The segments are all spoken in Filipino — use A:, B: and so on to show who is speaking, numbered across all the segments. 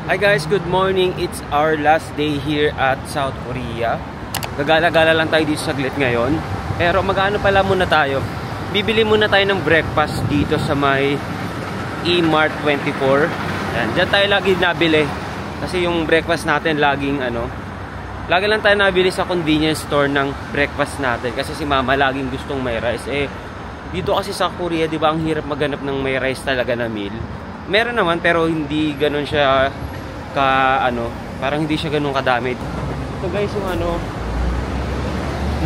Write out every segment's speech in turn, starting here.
A: Hi guys, good morning. It's our last day here at South Korea. Gagala-gala lang tayo dito saglit ngayon. Pero mag-ano pala muna tayo. Bibili muna tayo ng breakfast dito sa may E-Mart 24. Yan, dyan tayo lagi nabili. Kasi yung breakfast natin laging lagi lang tayo nabili sa convenience store ng breakfast natin. Kasi si mama laging gustong may rice. Dito kasi sa Korea, di ba, ang hirap maghanap ng may rice talaga na meal. Meron naman pero hindi ganun siya parang hindi siya ganun kadami. Ito guys yung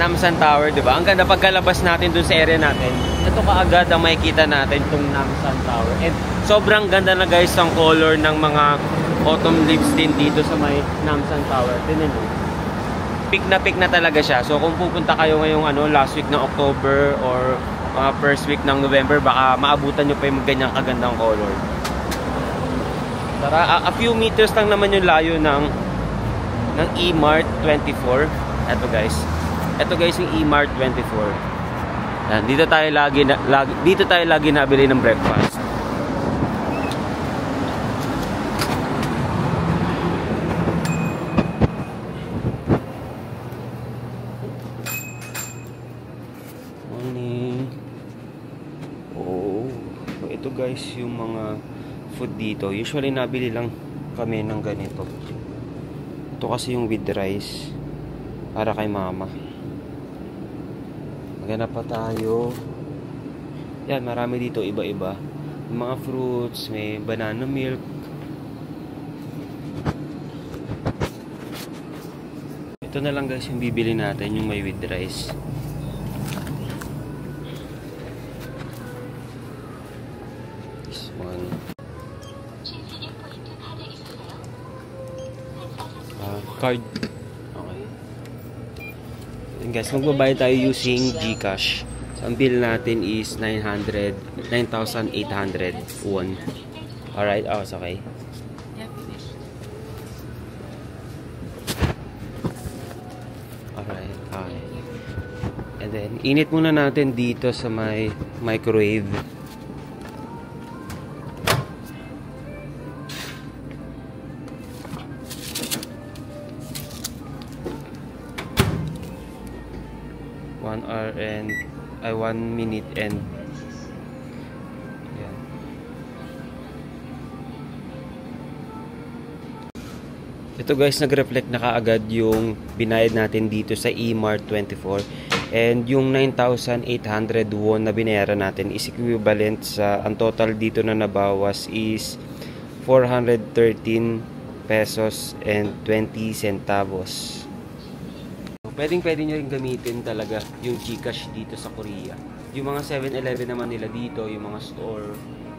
A: Namsan Tower, 'di ba? Ang ganda pagkalabas natin dun sa area natin. Ito kaagad ang makikita natin tong Namsan Tower. And sobrang ganda na guys ang color ng mga autumn leaves din dito sa may Namsan Tower. Tingnan niyo. Pink na talaga siya. So kung pupunta kayo ngayong last week ng October or first week ng November, baka maabutan niyo pa yung ganyang kagandang color. Tara, a few meters lang naman yung layo ng E-Mart 24. Ito guys yung E-Mart 24. Yan, dito tayo lagi nabili ng breakfast. Morning. Oh, ito guys yung mga food dito. Usually nabili lang kami ng ganito. Ito kasi yung with rice para kay mama. Maghanap pa tayo. Yan, marami dito iba-iba. Mga fruits, may banana milk. Ito na lang guys yung bibili natin, yung may with rice. This one. Card. Okay. And guys, magbabayad tayo using GCash. So, ang bill natin is 9,800 won. Alright, it's okay. Alright, okay. And then, init muna natin dito sa may microwave. One minute and yeah. Ito guys, nag-reflect na kaagad yung binayad natin dito sa E-Mart 24, and yung 9,800 won na binayaran natin is equivalent sa, ang total dito na nabawas is 413 pesos and 20 centavos. Pwede nyo rin gamitin talaga yung GCash dito sa Korea. Yung mga 7-Eleven naman nila dito, yung mga store,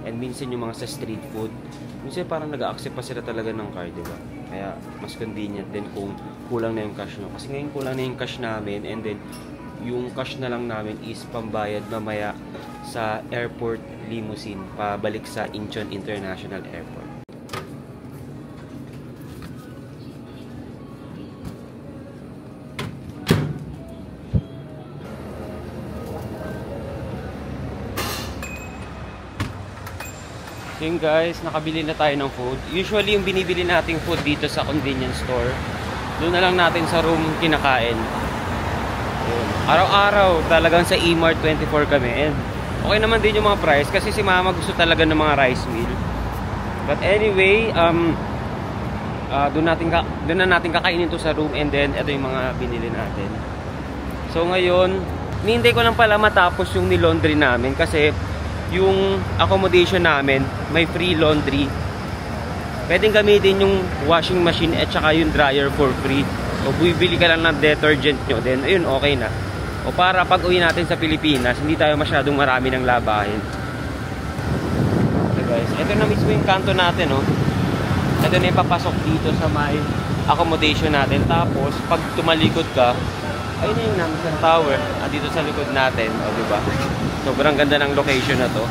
A: and minsan yung mga sa street food, minsan parang nag-a-accept pa sila talaga ng card, diba? Kaya mas convenient din kung kulang na yung cash nyo. Kasi ngayon kulang na yung cash namin, and then yung cash na lang namin is pambayad mamaya sa airport limousine pabalik sa Incheon International Airport. Yun guys, nakabili na tayo ng food. Usually yung binibili nating food dito sa convenience store, doon na lang natin sa room kinakain. Araw-araw talagang sa E-Mart 24 kami. And okay naman din yung mga price kasi si mama gusto talaga ng mga rice meal. But anyway, doon na natin kakainin to sa room, and then ito yung mga binili natin. So ngayon, hinihintay ko lang pala matapos yung ni-laundry namin kasi yung accommodation namin may free laundry. Pwedeng gamitin yung washing machine at saka yung dryer for free. O bibili ka lang ng detergent nyo, then ayun, okay na. O para pag uwi natin sa Pilipinas, hindi tayo masyadong marami ng labahin. So guys, ito na mismo yung kanto natin, Ito na yung papasok dito sa may accommodation natin. Tapos pag tumalikod ka, ayun na yung Namsan Tower dito sa likod natin, diba? Sobrang ganda ng location na to.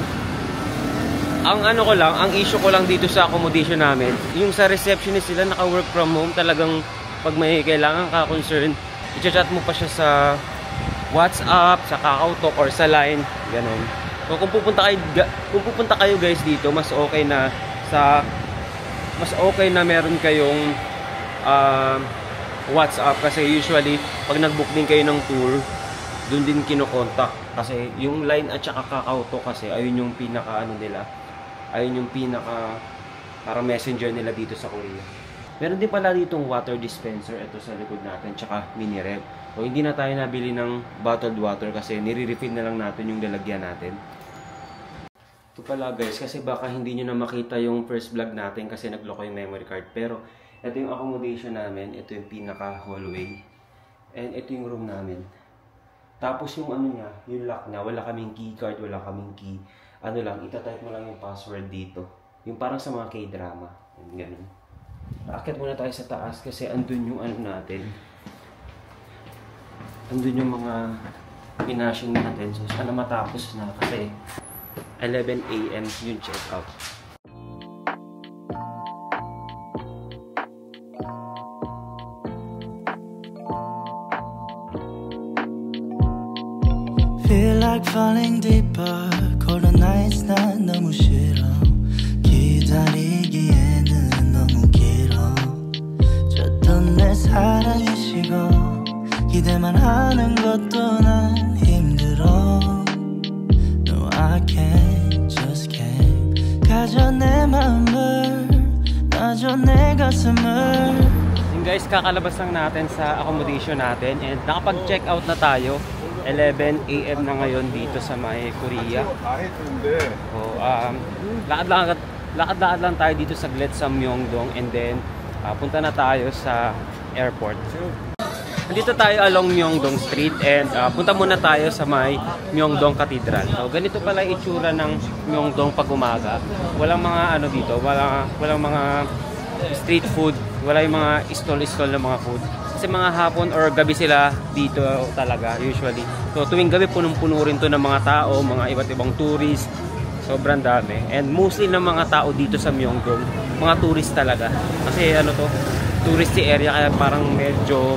A: Ang issue ko lang dito sa accommodation namin, yung sa receptionist sila naka-work from home, talagang pag may kailangan ka concern, i-chat mo pa siya sa WhatsApp, sa KakaoTalk or sa Line, ganun. So kung pupunta kayo guys dito, mas okay na sa mas okay na meron kayong WhatsApp kasi usually pag nag-book din kayo ng tour, doon din kino-contact kasi yung Line at saka KakaoTalk kasi ayun yung pinaka ano nila, ayun yung pinaka parang messenger nila dito sa Korea. Meron din pala ditong water dispenser ito sa likod natin tsaka mini ref. O hindi na tayo nabili ng bottled water kasi nire-refill na lang natin yung lalagyan natin. Ito pala guys, kasi baka hindi nyo na makita yung first vlog natin kasi nagloko yung memory card. Pero ito yung accommodation namin, ito yung pinaka hallway. And ito yung room namin. Tapos yung ano niya, yung lock niya, wala kaming key card, wala kaming key. Ano lang, itatype mo lang yung password dito. Yung parang sa mga K-drama. Ganun. Akit muna tayo sa taas kasi andun yung ano natin. Andun yung mga pinashing natin. So sana matapos na kasi 11 AM yung check-out.
B: Feel like falling deeper. Cold nights 난 너무 싫어. 기다리기에는 너무 길어. 줬던 내 사랑이 식어. 기대만 하는 것도 난 힘들어. No, I can't, just can't. 가져 내 맘을, 놔줘 내 가슴을.
A: Yung guys, kakalabas lang natin sa accommodation natin and nakapag-check out na tayo. 11 AM na ngayon dito sa may Korea. So, lakad-lakad lang tayo dito saglit sa Myeongdong and then punta na tayo sa airport. Nandito tayo along Myeongdong Street and punta muna tayo sa may Myeongdong Cathedral. So, ganito pala yung itsura ng Myeongdong pag umaga. Walang mga ano dito, walang mga street food, wala yung mga stall na mga food. Kasi mga hapon or gabi sila dito talaga usually. So tuwing gabi punong-puno rin to ng mga tao, mga iba't ibang tourist. Sobrang dami. And mostly ng mga tao dito sa Myeongdong, mga tourist talaga. Kasi ano to, touristy area kaya parang medyo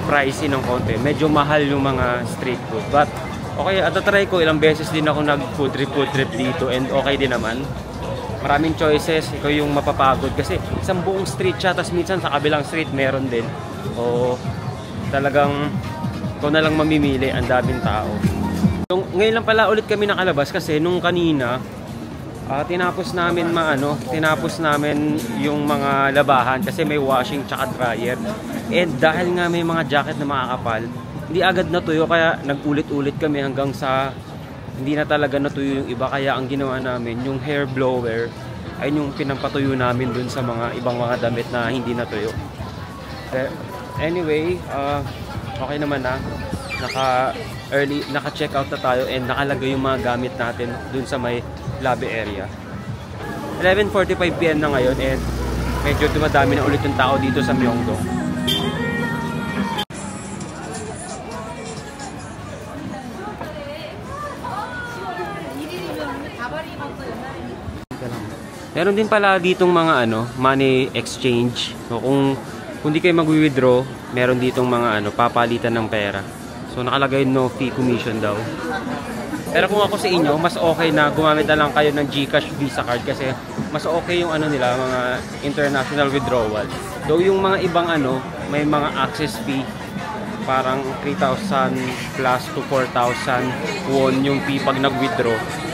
A: pricey ng konti. Medyo mahal yung mga street food. But okay, at try ko ilang beses din ako nag-food trip dito and okay din naman. Maraming choices, ikaw yung mapapagod kasi isang buong street siya, tapos minsan sa kabilang street meron din. O talagang ikaw na lang mamimili, ang daming tao. Ngayon lang pala ulit kami nakalabas kasi nung kanina tinapos namin yung mga labahan kasi may washing tsaka dryer. And dahil nga may mga jacket na makakapal, hindi agad natuyo kaya nagulit-ulit kami hanggang sa hindi na talaga natuyo yung iba, kaya ang ginawa namin yung hair blower ay yung pinampatuyo namin dun sa mga ibang mga damit na hindi natuyo. Anyway, okay naman na. Naka-check out na tayo and nakalagay yung mga gamit natin dun sa may lobby area. 11:45 PM na ngayon and medyo dumadami na ulit yung tao dito sa Myeongdong. Meron din pala ditong mga money exchange. So kung hindi kayo mag-withdraw, meron ditong mga papalitan ng pera. So nakalagay no fee commission daw. Pero kung ako sa inyo, mas okay na gumamit na lang kayo ng GCash Visa card kasi mas okay yung nila, mga international withdrawal. Though yung mga ibang may mga access fee parang 3,000 plus to 4,000 won yung fee pag nag-withdraw.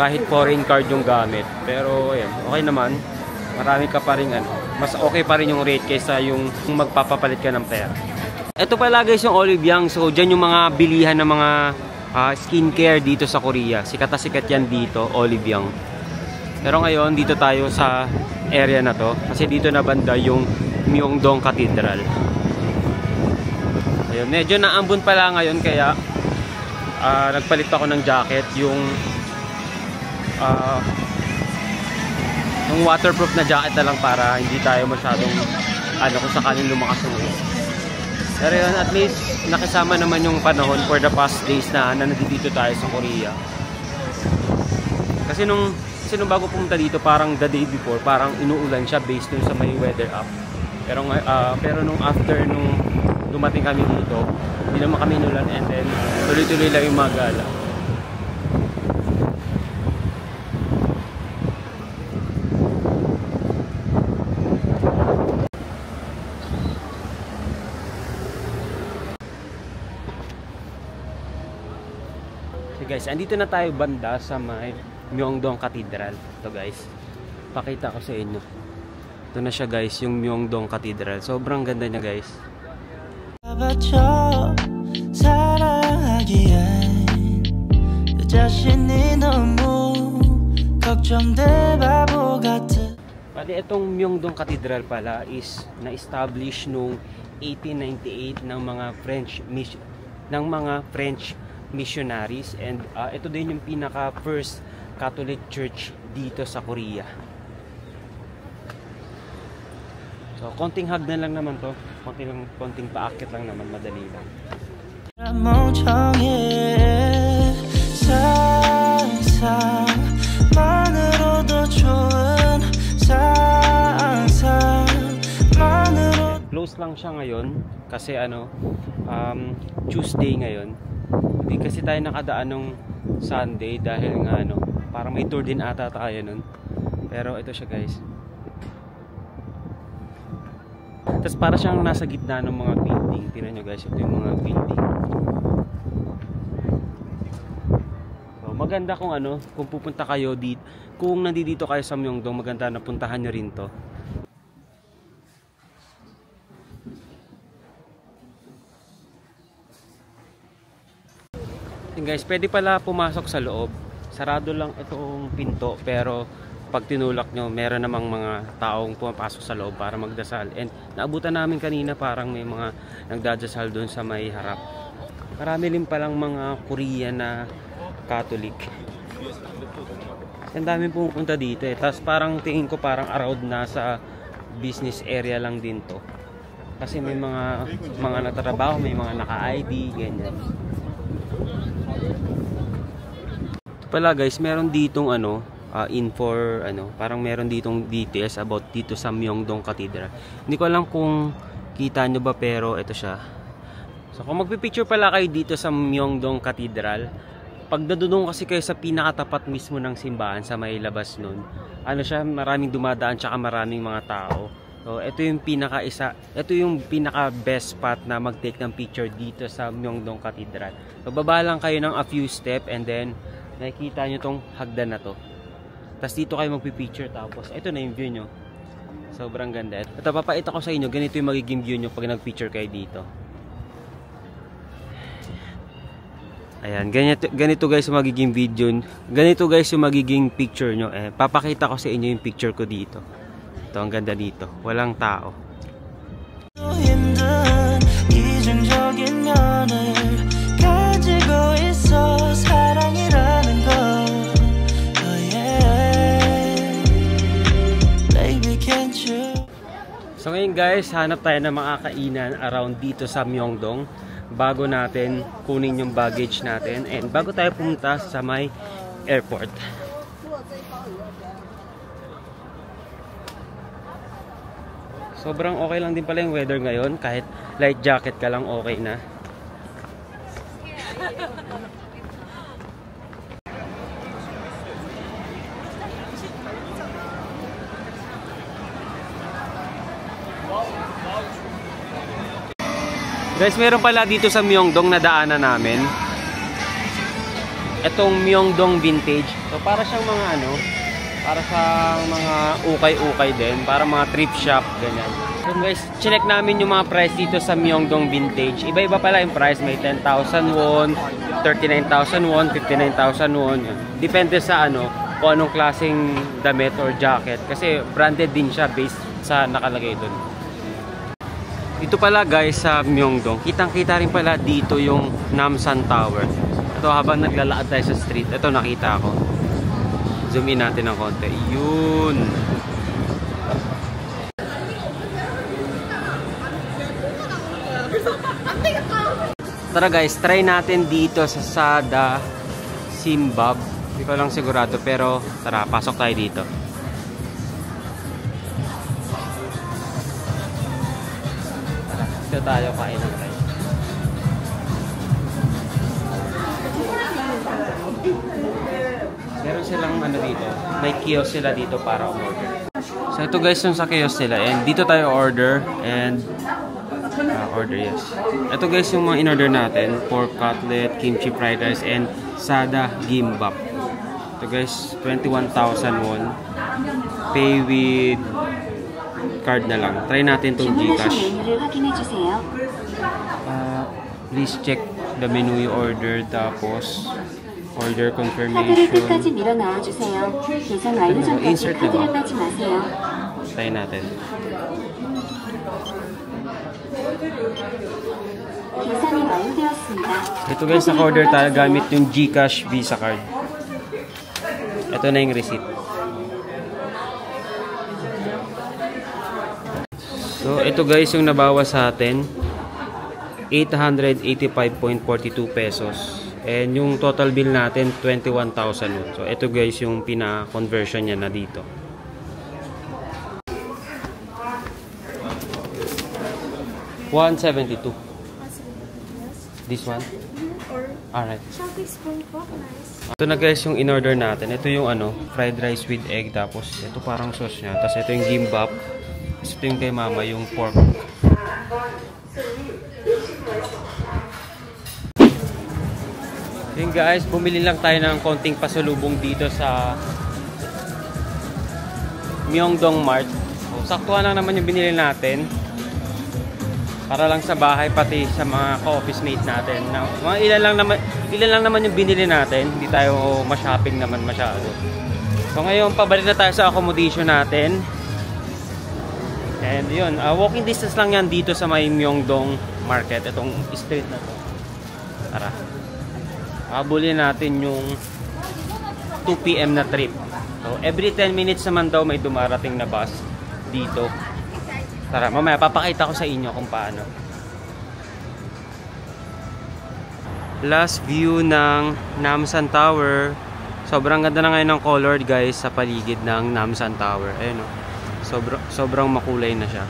A: Kahit foreign card yung gamit. Pero ayan, okay naman. Marami ka pa rin mas okay pa rin yung rate kaysa yung magpapapalit ka ng pera. Ito pala guys yung Olive Young. So dyan yung mga bilihan ng mga skincare dito sa Korea. Sikat na sikat yan dito, Olive Young. Pero ngayon dito tayo sa area na to kasi dito na banda yung Myeongdong Cathedral. Ayun, medyo naambon pala ngayon kaya nagpalit ako ng jacket, yung waterproof na jacket na lang para hindi tayo masyadong kung sakaling lumakas ng ulan. Pero yun, at least nakisama naman yung panahon for the past days na nandito tayo sa Korea. Kasi nung bago pumunta dito, parang the day before, parang inuulan siya based dun sa may weather app. Pero nung after nung dumating kami dito, hindi naman kami inulan and then tuloy-tuloy lang yung mga gala. guys, andito na tayo banda sa may Myeongdong Cathedral. Ito guys, pakita ko sa inyo. Ito na siya guys, yung Myeongdong Cathedral. Sobrang ganda niya guys. Pati itong Myeongdong Cathedral pala is na-establish noong 1898 ng mga French missionaries, and ito din yung pinaka first Catholic Church dito sa Korea. So konting hagdan lang naman to, konting paakit lang naman, madali lang. Close lang siya ngayon kasi Tuesday ngayon. Hindi kasi tayo nakadaan nung Sunday dahil nga parang may tour din ata tayo nun. Pero ito siya guys. Tapos para siyang nasa gitna ng mga building. Tingnan nyo guys, ito yung mga building. So maganda kung kung pupunta kayo dito, kung nandito kayo sa Myeongdong, maganda na puntahan nyo rin to. Guys, pwede pala pumasok sa loob. Sarado lang itong pinto, pero pag tinulak nyo, meron namang mga taong pumapasok sa loob para magdasal. And naabutan namin kanina, parang may mga nagdadasal doon sa may harap. Marami rin palang mga Korean na Catholic. Ang daming pumunta dito eh. Tapos parang tingin ko parang around na sa business area lang din to. Kasi may mga nagtatrabaho, may mga naka-ID, ganyan. Pala guys, meron ditong parang meron ditong details about dito sa Myeongdong Cathedral. Hindi ko alam kung kita nyo ba, pero ito siya. So kung magpipicture pala kayo dito sa Myeongdong Cathedral, pag dadunong kasi kayo sa pinakatapat mismo ng simbahan sa may labas nun, siya, maraming dumadaan tsaka maraming mga tao. So ito yung pinaka best spot na mag-take ng picture dito sa Myeongdong Cathedral. So baba lang kayo ng a few step, and then nakikita nyo tong hagdan na to. Tapos dito kayo magpipicture, tapos ito na yung view nyo. Sobrang ganda. Ito, papakita ko sa inyo, ganito yung magiging view nyo pag nag-picture kayo dito. Ayan, ganito guys yung magiging video. Ganito guys yung magiging picture nyo. Papakita ko sa inyo yung picture ko dito. Ito, ang ganda dito. Walang tao. So ngayon guys, hanap tayo ng mga kainan around dito sa Myeongdong bago natin kunin yung baggage natin, and bago tayo pumunta sa may airport. Sobrang okay lang din pala yung weather ngayon, kahit light jacket ka lang okay na. Guys, meron pala dito sa Myeongdong na daanan namin. Itong Myeongdong Vintage. So para siyang mga para sa mga ukay-ukay din, para mga thrift shop, ganyan. So guys, chinek namin yung mga price dito sa Myeongdong Vintage. Iba-iba pala yung price, may 10,000 won, 39,000 won, 59,000 won. Depende sa kung anong klaseng damit or jacket, kasi branded din siya based sa nakalagay doon. Ito pala guys sa Myeongdong, kitang-kita rin pala dito yung Namsan Tower. Ito, habang naglalakad tayo sa street, ito nakita ko. Zoom in natin ng konti. Yun. Tara guys, try natin dito sa Sada Simbab. Hindi ko lang sigurado, pero tara, pasok tayo dito. Dito tayo kain ng rice. Meron silang dito, may kiosk sila dito para order. So ito guys yung sa kiosk sila, and dito tayo order, and order, yes. Ito guys yung mga in-order natin. Pork cutlet, kimchi fried rice, and sada gimbap. Ito guys, 21,000 won. Pay with card na lang. Try natin itong Gcash. Please check the menu you ordered. Tapos, order confirmation. Insert na ba? Try natin. Ito guys, naka-order tayo gamit yung Gcash Visa card. Ito na yung receipt. So, ito guys yung nabawas sa atin. 885.42 pesos. And yung total bill natin, 21,000. So, ito guys yung pina-conversion niya na dito. $172. This one? Alright. Ito na guys yung in-order natin. Ito yung fried rice with egg. Tapos ito parang sauce niya. Tapos ito yung gimbap. Tapos ito yung kay mama, yung pork. Yun guys, bumili lang tayo ng konting pasalubong dito sa Myeongdong Mart. So, saktuhan lang naman yung binili natin. Para lang sa bahay, pati sa mga ka-office mate natin. Mga ilan lang naman yung binili natin. Hindi tayo ma-shopping naman masyado. So ngayon, pabalik na tayo sa accommodation natin. And yun, walking distance lang yan dito sa may Myeongdong Market. Itong street na to. Tara. Habulin natin yung 2 PM na trip. So every 10 minutes naman daw may dumarating na bus dito. Tara, mamaya papakita ko sa inyo kung paano. Last view ng Namsan Tower. Sobrang ganda na ngayon ng color guys sa paligid ng Namsan Tower. Ayun o. Sobrang makulay na siya.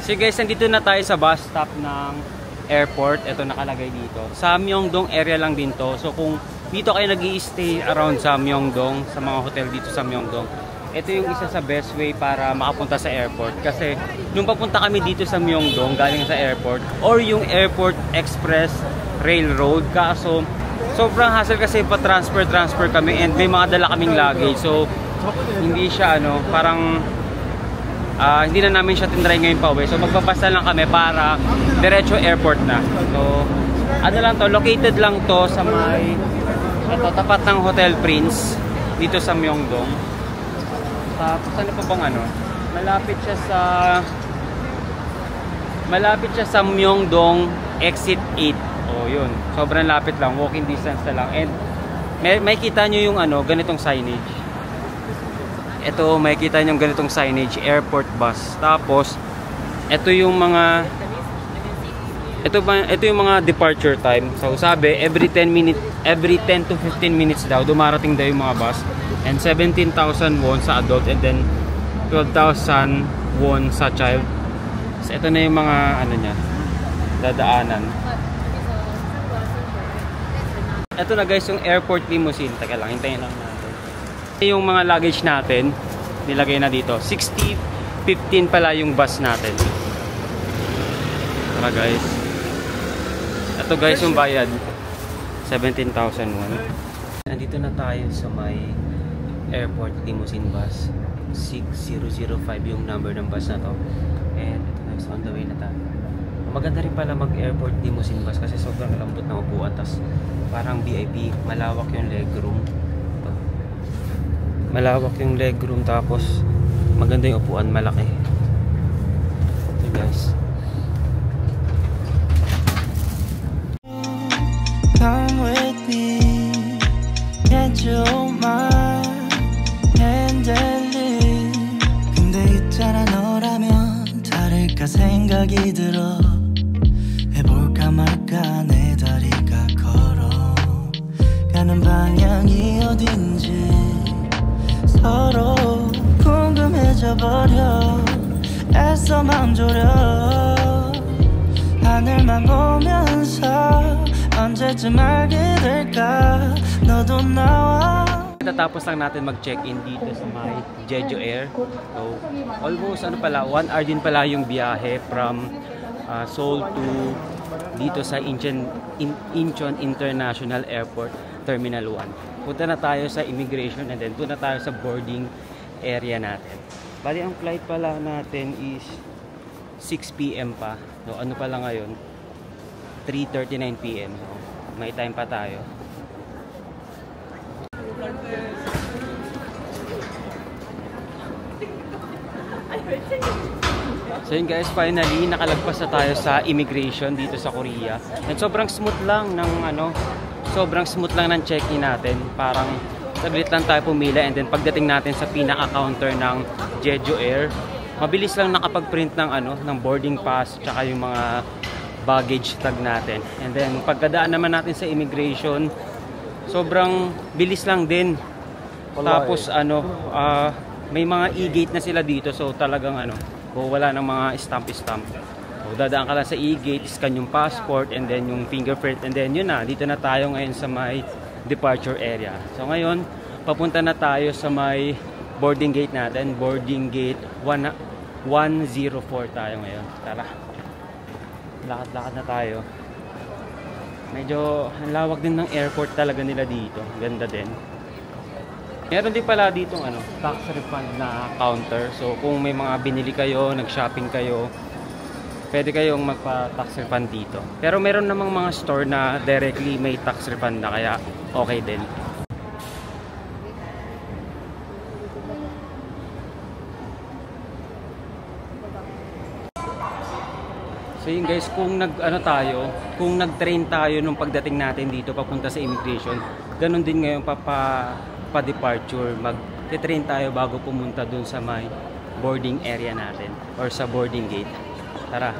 A: So guys, nandito na tayo sa bus stop ng airport. Ito nakalagay dito. Sa Myeongdong area lang din to. So kung dito kayo nag-i-stay around sa Myeongdong, sa mga hotel dito sa Myeongdong, ito yung isa sa best way para makapunta sa airport. Kasi nung papunta kami dito sa Myeongdong galing sa airport, or yung Airport Express Railroad, kaso sobrang hassle kasi pa-transfer kami and may mga dala kaming luggage. So hindi siya parang hindi na namin siya tinry ngayon pa uwi. So magbabasa lang kami para diretso airport na. So lang to, located lang to sa may tapat ng Hotel Prince dito sa Myeongdong. Tapos ano pa bang malapit siya sa Myeongdong exit 8. Oh, yun. Sobrang lapit lang, walking distance na lang. And may kita nyo yung ganitong signage. Ito, may kita nyo yung ganitong signage, airport bus. Tapos ito yung mga departure time. So sabi, every 10 to 15 minutes daw dumarating daw yung mga bus. And 17,000 won sa adult and then 12,000 won sa child. So ito na yung mga niya, dadaanan. Ito na guys yung airport limousine. Teka lang, hintayin lang natin. Yung mga luggage natin nilagay na dito. 60-15 pala yung bus natin. Tara guys. Ito guys yung bayad, 17,000 won. Nandito na tayo sa may airport limousine bus. 6005 yung number ng bus na to. And ito guys, on the way na tayo. Maganda rin pala mag-airport limousine bus kasi sobrang lambot ng upuan. Tas parang VIP, malawak yung legroom. Malawak yung legroom, tapos maganda yung upuan, malaki. Ito guys.
B: Come with me, get your mind handling. 근데 있잖아, 너라면 다를까 생각이 들어. 해볼까 말까 내 다리가 걸어가는 방향이 어딘지 서로 궁금해져 버려. 애써 맘 졸여 하늘만 보면서 언제쯤 알게 될까. 너도 나와
A: Tatapos lang natin mag-check-in dito sa may Jeju Air. So, almost 1 hour din pala yung biyahe from Seoul to dito sa Incheon International Airport Terminal 1. Punta na tayo sa immigration and then punta tayo sa boarding area natin. Bali, ang flight pala natin is 6 PM pa. So, ano pala ngayon? 3:39 PM. So, may time pa tayo. So yun guys, finally nakalagpas na tayo sa immigration dito sa Korea. And sobrang smooth lang ng check-in natin. Parang saglit lang tayo pumila and then pagdating natin sa pinaka-counter ng Jeju Air, mabilis lang nakapag-print ng boarding pass tsaka yung mga baggage tag natin. And then pagkadaan naman natin sa immigration, sobrang bilis lang din. Tapos may mga e-gate na sila dito, so talagang wala ng mga stamp. So dadaan ka lang sa e-gate, scan yung passport and then yung fingerprint and then yun na, dito na tayo ngayon sa may departure area. So ngayon, papunta na tayo sa may boarding gate natin, boarding gate 104 tayo ngayon. Tara, lakad-lakad na tayo. Medyo ang lawak din ng airport talaga nila dito, ganda din. Meron din pala dito tax refund na counter. So kung may mga binili kayo, nag-shopping kayo, pwede kayong magpa-tax refund dito. Pero meron namang mga store na directly may tax refund na, kaya okay din. So yun guys, kung nag-train tayo nung pagdating natin dito papunta sa immigration, ganun din ngayon pa-departure, mag-train tayo bago pumunta dun sa may boarding area natin or sa boarding gate. Tara.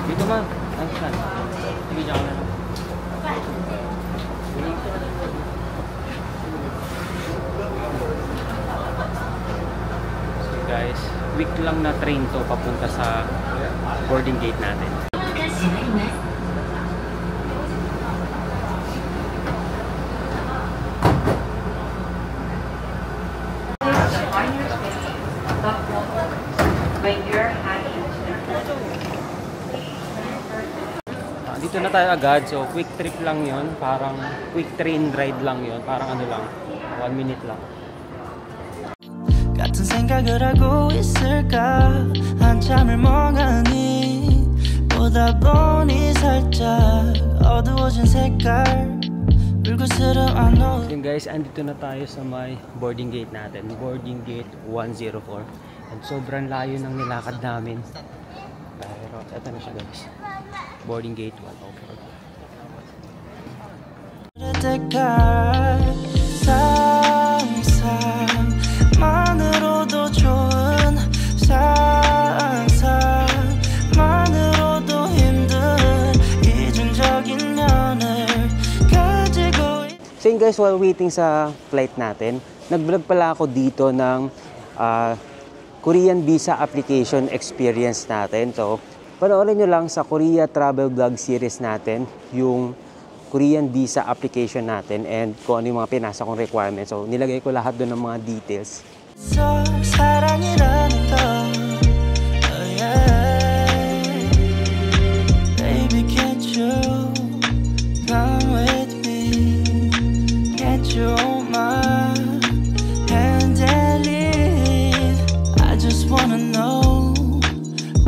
A: Dito ma. Ano saan? Video ka na lang. So guys, week lang na train to papunta sa boarding gate natin. Dito na tayo agad, so quick trip lang yon, parang quick train ride lang yon, parang 1 minute lang.
B: 같은 생각을 하고 있을까 한참을 멍하니 보다 보니 살짝 어두워진 색깔 불그스름한 노을.
A: Yun guys, andito na tayo sa may boarding gate natin, boarding gate 104. And sobrang layo ng nilakad namin. Pero eto na siya guys, boarding gate 104.
B: 상상만으로도 좋은 상상만으로도 힘든 이중적인 면을 가지고.
A: So yun guys, while waiting sa flight natin, nag-vlog pala ako dito ng Korean visa application experience natin. So panoorin nyo lang sa Korea Travel Vlog series natin yung Korean visa application natin and kung ano yung mga pinasa kong requirements. So nilagay ko lahat doon ng mga details.
B: So, 사랑이라는 거, oh yeah. Baby, can't you come with me? Can't you hold my hand and leave? I just wanna know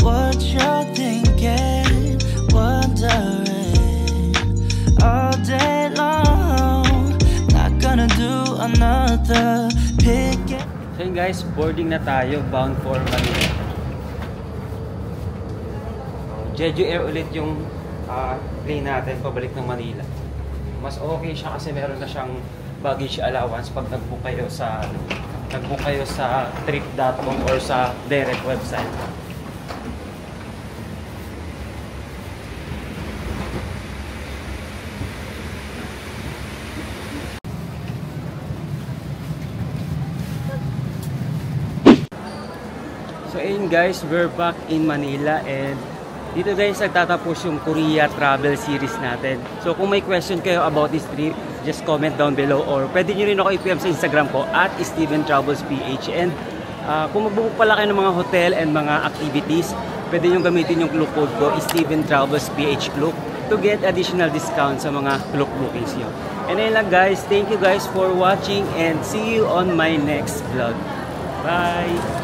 B: what you're thinking, wondering all day long. Not gonna do another pick.
A: So yun guys, boarding na tayo, bound for Manila. Jeju Air ulit yung plane natin pabalik ng Manila. Mas okay siya kasi meron na siyang baggage allowance pag nag-book kayo sa trip.com or sa direct website. So ayun guys, we're back in Manila and Dito guys, nagtatapos yung Korea travel series natin. So kung may question kayo about this trip, just comment down below or pwede nyo rin ako i-PM sa Instagram ko at StevenTravelsPH. And kung magbubook pala kayo ng mga hotel and mga activities, pwede nyo gamitin yung Klook code ko, StevenTravelsPH Klook, to get additional discount sa mga Klook bookings nyo. And ayun lang guys, thank you guys for watching and see you on my next vlog. Bye!